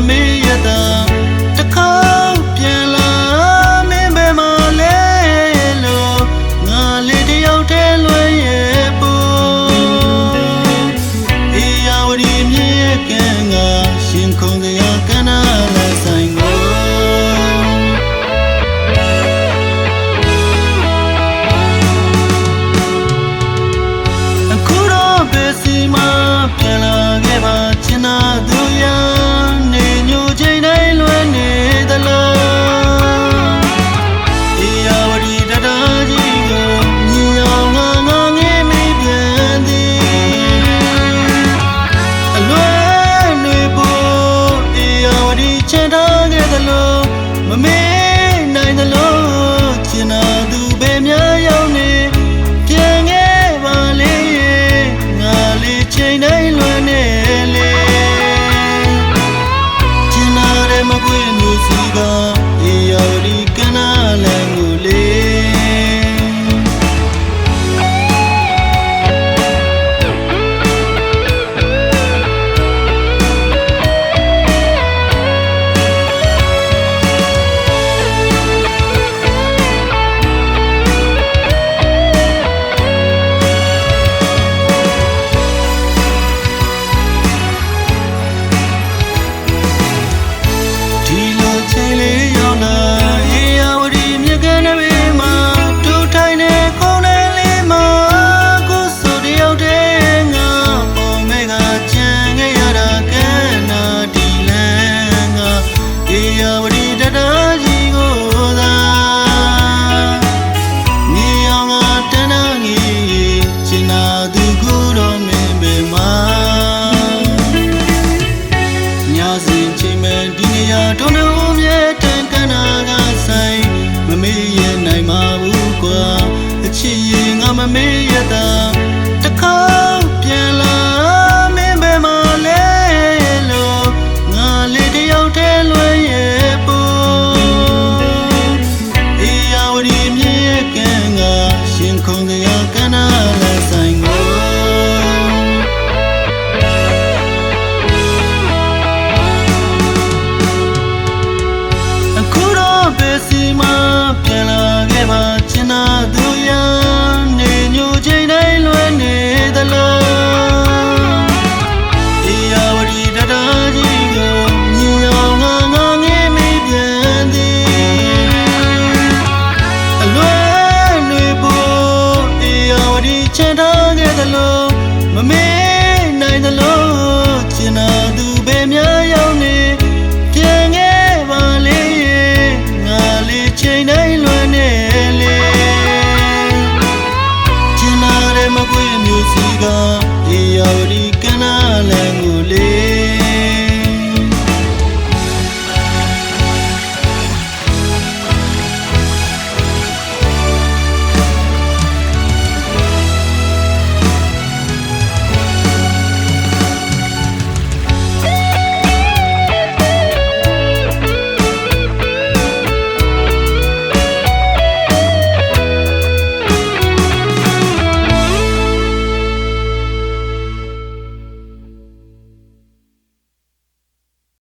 မေးရတာတခေါက်ပြန်လာမင်းပဲမလဲလို့ငါလေးတယောက်တည်းလွယ်ရဲ့ဖို့အေးရဝတီမြည့်ကံကရှင်ခုံတရားကနာလာဆိုင်ကိုအခုတော့ဘယ်စီမပြန်လာခဲ့ပါချင်တာသူရနေညိုချိန်တိုင်းလွယ်နေသလားအေးရဝတီတတားကြီးကိုမြင်အောင်ငါငေးမိပြန်သည်အလွယ်နေဖို့အေးရဝတီချင်ထားခဲ့သလိုမမေးနိုင်သလိုချင်တာသူပဲများရောက်နေပြန်ခဲ့ပါလေငါလေးချိန်တိုင်းလွယ်နေလေချင်တာတဲ့မကွေးမျိုးစီကအေးရဝတီကနာလန်ကိုလေချိန်လေးရောက်လာအေးရဝတီမြစ်ကမ်းတစ်ဘေးမှာတူထိုင်နေခုံးနေလေးမှာကိုဆိုတယောက်တည်းငါပုံမဲ့ကချန်ခဲ့ရတာကဲနာဒီလန်ကအေးရဝတီတတားကြီးကိုသာမြေအောင်ကတန်းနာငီချင်နာသူကိုတော့မင်းပဲမှာညစဉ်ချိန်မဲ့ဒီနေရာတုံးလုံးမြဲတန်ကနာကဆိုင်မမေးရနိုင်ပါဘူးကွာအချစ်ရင်ငါမမေးရတာ